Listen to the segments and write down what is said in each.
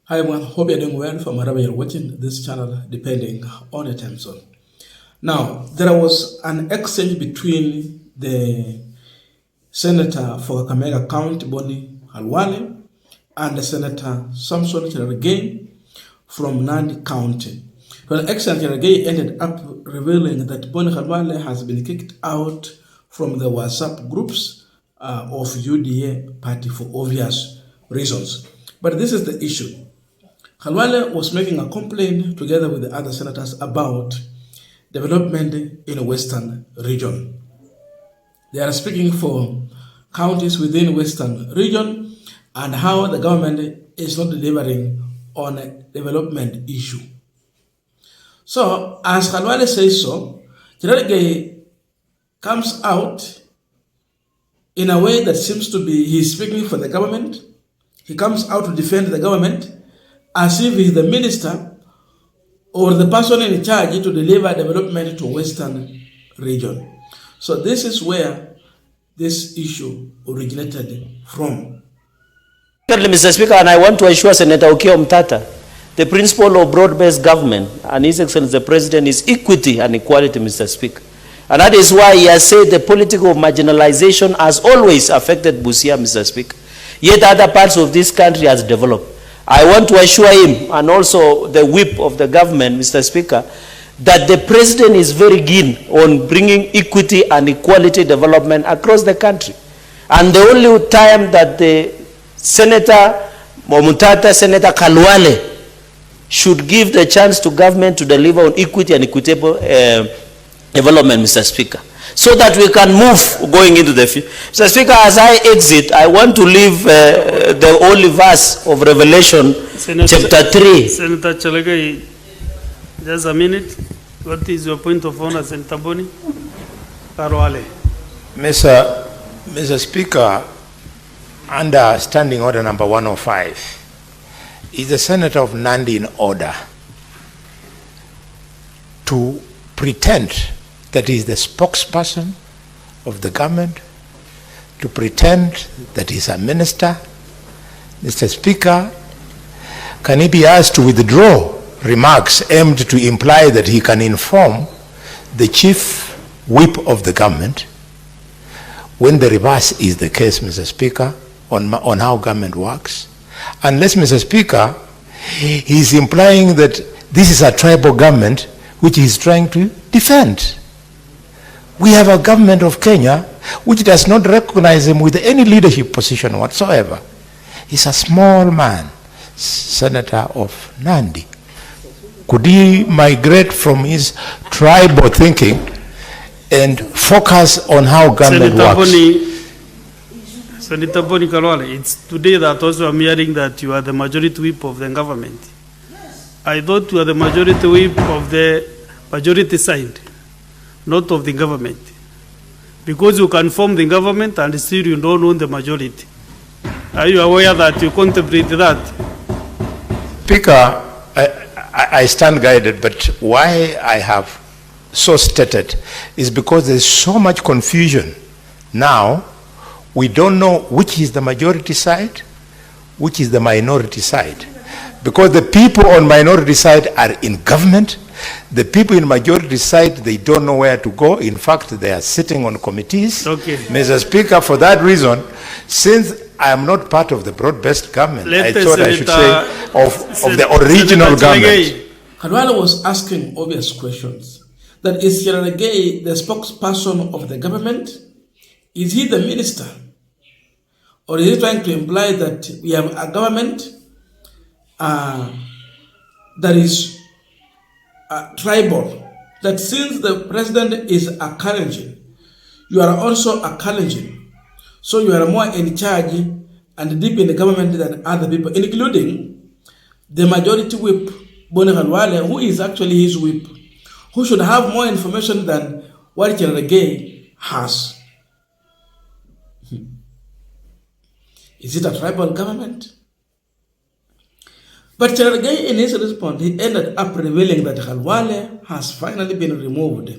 Hi everyone, hope you're doing well from wherever you're watching this channel, depending on your time zone. Now, there was an exchange between the Senator for Kakamega County, Boni Khalwale, and the Senator Samson Cherargei from Nandi County. Well, the exchange Cherargei ended up revealing that Boni Khalwale has been kicked out from the WhatsApp groups of UDA party for obvious reasons. But this is the issue. Khalwale was making a complaint together with the other senators about development in the Western region. They are speaking for counties within Western region and how the government is not delivering on a development issue. So, as Khalwale says so, Cherargei comes out in a way that seems to be he's speaking for the government. He comes out to defend the government as if he's the minister or the person in charge to deliver development to Western region. So this is where this issue originated from. Mr. Speaker, and I want to assure Senator Okiya Omtata, the principle of broad-based government and His Excellency the President is equity and equality, Mr. Speaker. And that is why he has said the political marginalization has always affected Busia, Mr. Speaker. Yet other parts of this country has developed. I want to assure him and also the whip of the government, Mr. Speaker, that the President is very keen on bringing equity and equality development across the country. And the only time that the Senator Omtata, Senator Khalwale, should give the chance to government to deliver on equity and equitable development, Mr. Speaker, so that we can move going into the future. Mr. Speaker, as I exit, I want to leave the only verse of Revelation, chapter 3. Senator Cherargei, just a minute. What is your point of honor, Senator Boni Khalwale? Mr. Speaker, under Standing Order number 105, is the Senator of Nandi in order to pretend that he is the spokesperson of the government, to pretend that he is a minister? Mr. Speaker, can he be asked to withdraw remarks aimed to imply that he can inform the chief whip of the government when the reverse is the case, Mr. Speaker, on how government works? Unless, Mr. Speaker, he is implying that this is a tribal government which he is trying to defend. We have a government of Kenya which does not recognize him with any leadership position whatsoever. He's a small man, Senator of Nandi. Could he migrate from his tribal thinking and focus on how government works? Senator Boni Khalwale, it's today that also I'm hearing that you are the majority whip of the government. I thought you are the majority whip of the majority side, not of the government. Because you can form the government and still you don't own the majority. Are you aware that you contemplate that? Speaker, I stand guided, but why I have so stated is because there's so much confusion. Now, we don't know which is the majority side, which is the minority side. Because the people on minority side are in government. The people in majority side, they don't know where to go. In fact, they are sitting on committees. Okay. Mr. Speaker, for that reason, since I am not part of the broad-based government, I thought I should say of the original government. Khalwale was asking obvious questions. That is Cherargei the spokesperson of the government? Is he the minister? Or is he trying to imply that we have a government that is tribal, that since the president is a Kalenjin, you are also a Kalenjin, so you are more in charge and deep in the government than other people, including the majority whip, Boni Khalwale, who is actually his whip, who should have more information than what Cherargei has. Is it a tribal government? But Cherargei, in his response, he ended up revealing that Khalwale has finally been removed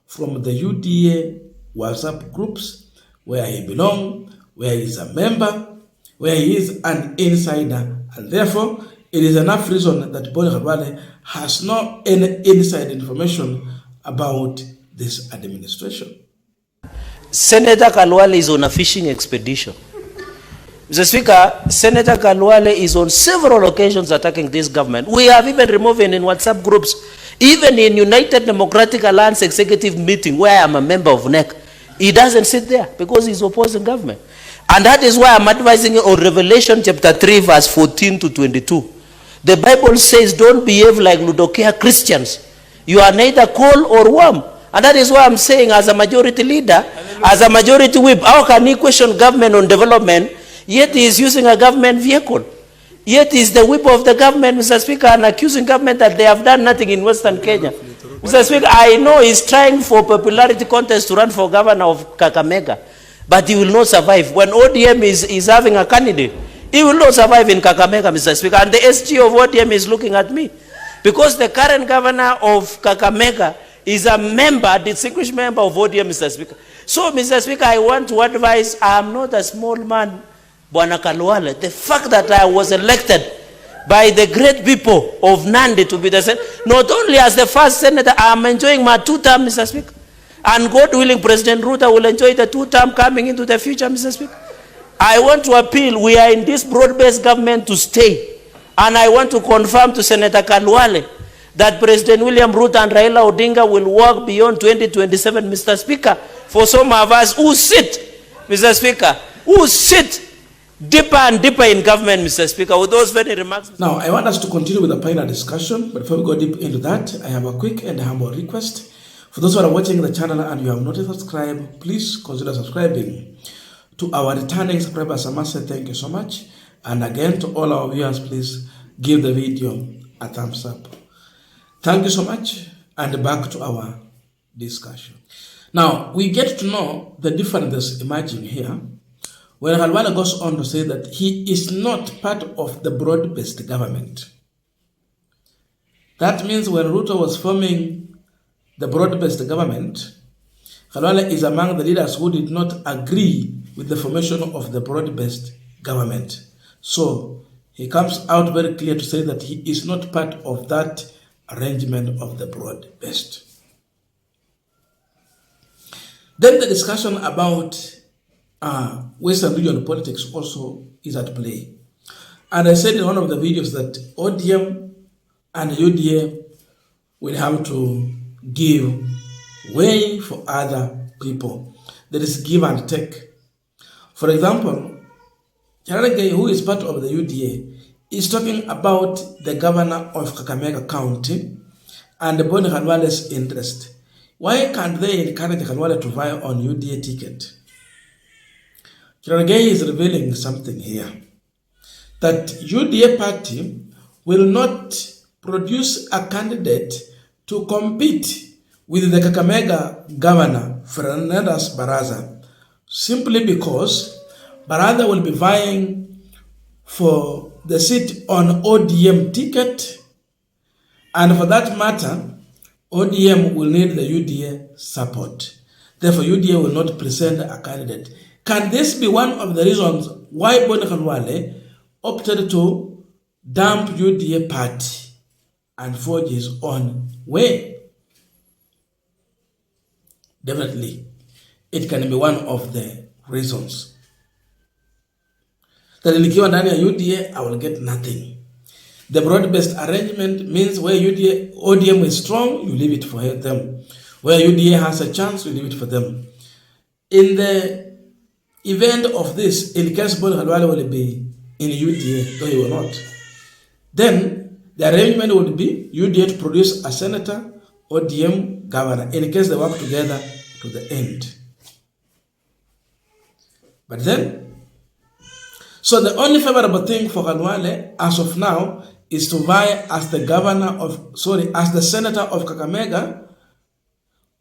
from the UDA WhatsApp groups where he belongs, where he is a member, where he is an insider, and therefore it is enough reason that Boni Khalwale has no any inside information about this administration. Senator Khalwale is on a fishing expedition. Mr. Speaker, Senator Khalwale is on several occasions attacking this government. We have even removed him in WhatsApp groups, even in United Democratic Alliance executive meeting where I am a member of NEC. He doesn't sit there because he's opposing government. And that is why I'm advising you on Revelation chapter 3 verse 14 to 22. The Bible says don't behave like Ludokea Christians. You are neither cold or warm. And that is why I'm saying as a majority leader, as a majority whip, how can he question government on development, yet he is using a government vehicle? Yet he is the whip of the government, Mr. Speaker, and accusing government that they have done nothing in Western Kenya. Mr. Speaker, I know he's trying for popularity contest to run for governor of Kakamega, but he will not survive. When ODM is having a candidate, he will not survive in Kakamega, Mr. Speaker. And the SG of ODM is looking at me. Because the current governor of Kakamega is a member, distinguished member of ODM, Mr. Speaker. So, Mr. Speaker, I want to advise, I am not a small man, Bwana Khalwale. The fact that I was elected by the great people of Nandi to be the senator, not only as the first senator, I am enjoying my 2 terms, Mr. Speaker. And God willing, President Ruto will enjoy the 2 terms coming into the future, Mr. Speaker. I want to appeal, we are in this broad-based government to stay. And I want to confirm to Senator Khalwale that President William Ruto and Raila Odinga will work beyond 2027, Mr. Speaker, for some of us who sit, Mr. Speaker, who sit deeper and deeper in government, Mr. Speaker, with those very remarks. Now, I want us to continue with the panel discussion, but before we go deep into that, I have a quick and humble request. For those who are watching the channel and you have not subscribed, please consider subscribing. To our returning subscribers, I must say thank you so much. And again, to all our viewers, please give the video a thumbs up. Thank you so much, and back to our discussion. Now, we get to know the differences emerging here when Khalwale goes on to say that he is not part of the broad-based government. That means when Ruto was forming the broad-based government, Khalwale is among the leaders who did not agree with the formation of the broad-based government. So, he comes out very clear to say that he is not part of that arrangement of the broad-based. Then the discussion about Western regional politics also is at play. And I said in one of the videos that ODM and UDA will have to give way for other people. There is give and take. For example, Khalwale, who is part of the UDA, is talking about the governor of Kakamega County and Boni Khalwale's interest. Why can't they encourage Khalwale to vie on UDA ticket? Khalwale is revealing something here, that UDA party will not produce a candidate to compete with the Kakamega governor, Fernandes Baraza, simply because Baraza will be vying for the seat on ODM ticket, and for that matter, ODM will need the UDA support. Therefore, UDA will not present a candidate. Can this be one of the reasons why Boni Khalwale opted to dump UDA party and forge his own way? Definitely, it can be one of the reasons. That nikiwa ndani ya UDA, I will get nothing. The broad-based arrangement means where ODM is strong, you leave it for them. Where UDA has a chance, you leave it for them. In the event of this, in case Boni Khalwale will be in UDA, though he will not, then the arrangement would be UDA to produce a senator, ODM governor, in case they work together to the end. But then, so the only favorable thing for Khalwale as of now is to vie as the as the senator of Kakamega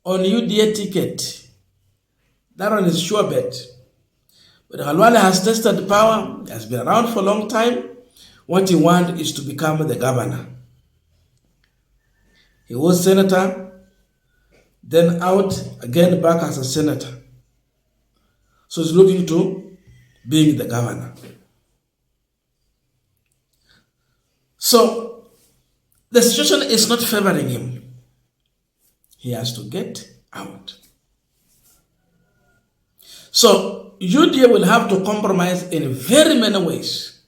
on UDA ticket. That one is sure bet. But Khalwale has tested power, he has been around for a long time. What he wants is to become the governor. He was senator, then out, again back as a senator. So he's looking to being the governor. So the situation is not favoring him. He has to get out. So UDA will have to compromise in very many ways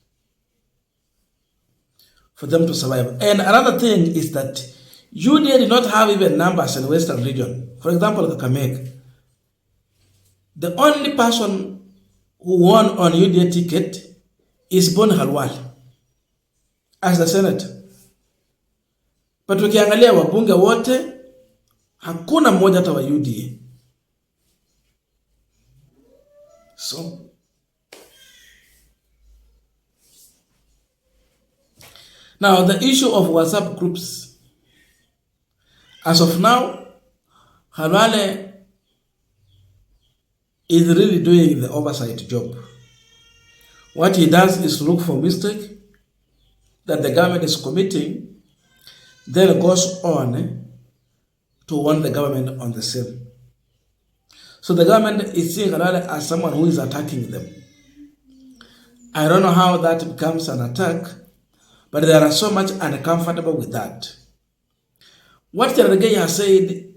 for them to survive. And another thing is that UDA did not have even numbers in the Western region. For example, the Kamek. The only person who won on UDA ticket is Khalwale as the senator. But ukiangalia wabunge wote, hakuna mmoja hata wa UDA. So, now the issue of WhatsApp groups. As of now, Khalwale is really doing the oversight job. What he does is look for mistake that the government is committing, then goes on to warn the government on the same. So the government is seeing Khalwale as someone who is attacking them. I don't know how that becomes an attack, but they are so much uncomfortable with that. What Cherargei has said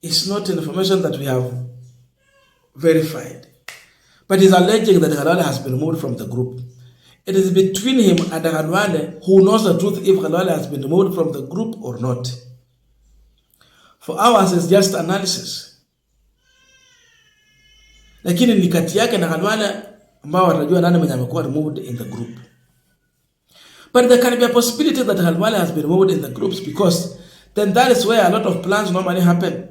is not information that we have verified, but he's alleging that Khalwale has been removed from the group. It is between him and Khalwale who knows the truth if Khalwale has been removed from the group or not. For ours, it's just analysis. Lakini ni kati yake na Khalwale ambao watajua nani mwenye amekuwa removed in the group. But there can be a possibility that Khalwale has been removed in the groups, because then that is where a lot of plans normally happen,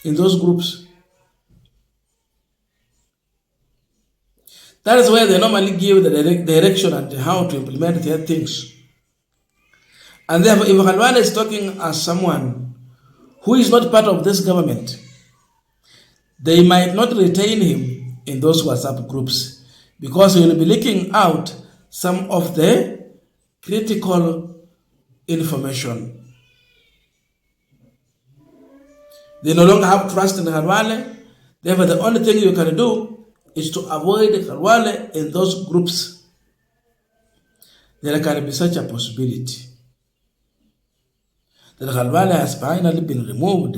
in those groups. That is where they normally give the direction and how to implement their things. And therefore, if Khalwale is talking as someone who is not part of this government, they might not retain him in those WhatsApp groups, because he will be leaking out some of the critical information. They no longer have trust in Khalwale. Therefore, the only thing you can do is to avoid Khalwale in those groups. There can be such a possibility that Khalwale has finally been removed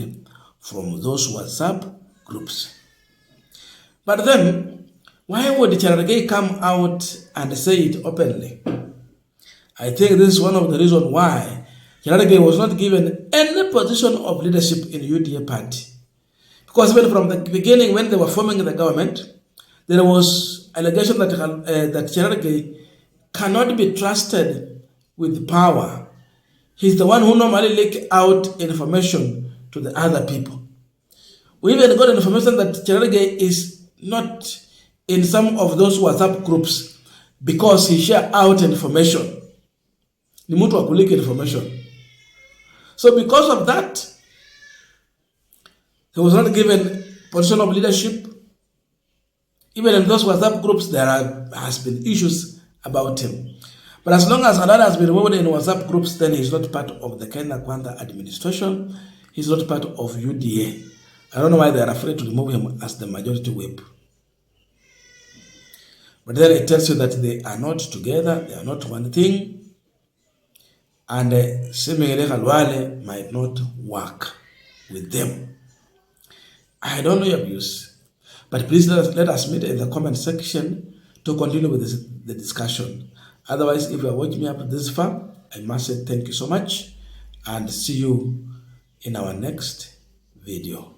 from those WhatsApp groups. But then, why would Cherargei come out and say it openly? I think this is one of the reasons why Cherargei was not given any position of leadership in UDA party. Because even from the beginning, when they were forming the government, there was allegation that Cherargei cannot be trusted with power. He's the one who normally leaks out information to the other people. We even got information that Cherargei is not in some of those WhatsApp groups because he shared out information. Ni mtu wa kuleak information. So because of that, he was not given position of leadership. Even in those WhatsApp groups, there has been issues about him. But as long as Khalwale has been removed in WhatsApp groups, then he's not part of the Kenya Kwanza administration. He's not part of UDA. I don't know why they are afraid to remove him as the majority whip. But then it tells you that they are not together, they are not one thing. And seemingly Khalwale might not work with them. I don't know your views, but please let us meet in the comment section to continue with the discussion. Otherwise, if you are watching me up this far, I must say thank you so much and see you in our next video.